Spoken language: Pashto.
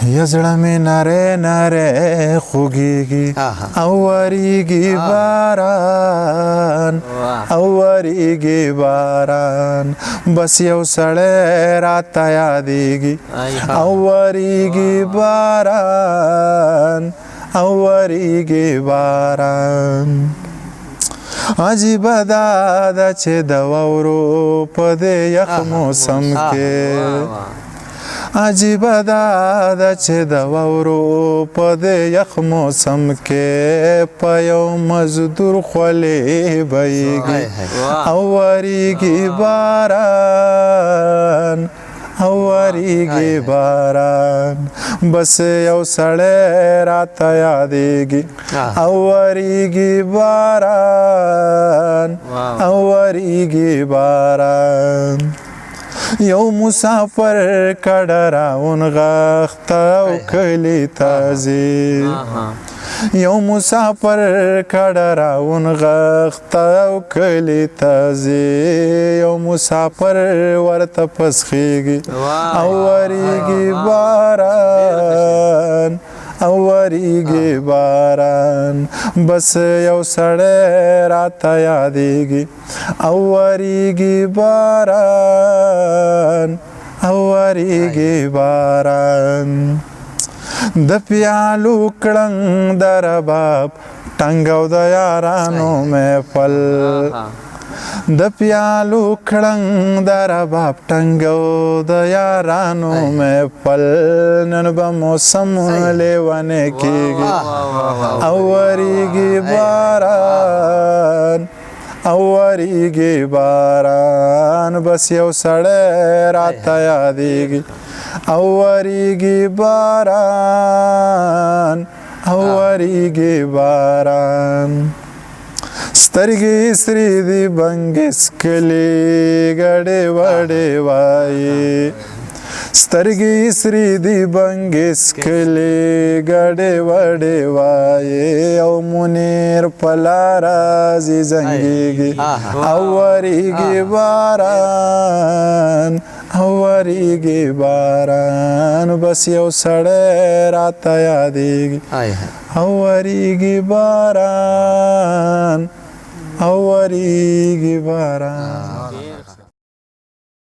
یزړه مې نری نری خوږیږي او وریږي باران او وریږي باران بس یو سړی راته یادیږي او وریږي باران او وریږي باران عجیبه دا ده چې د واورو په دې یخ موسم کې عجیبه دا ده چې د واورو په دې یخ موسم کې په یو مزدور خولې بهیږي او وریږي باران او وریږي باران بس یو سړی راته یادیږي او وریږي باران او وریږي باران یو مسافر کډه راونغاخته او کلي ته ځي یو مسافر کډه راونغاخته او کلي ته ځي یو مسافر ورته پسخیږي او وریږي باران او وریږي باران بس یو سړی راته یادیږي او وریږي باران او وریږي باران د پیالو کړنګ د رباب ټنګ او د یارانو محفل د پیالو کړنګ د رباب ټنګ او د یارانو محفل نن به موسم لیونی کیږي او وریږي باران او وریږي باران بس یو سړی راته یادیږي او وریږي باران او وریږي باران سترګې سرې دي بنګې سکلې ګډې وډې وایي سترګې سرې دي بنګې سکلې ګډې وډې وایي او منیر په لاره ځي زنګېږي او وریږي باران او وریږي باران بس یو سړی راته یادیږي او وریږي باران او وریږي باران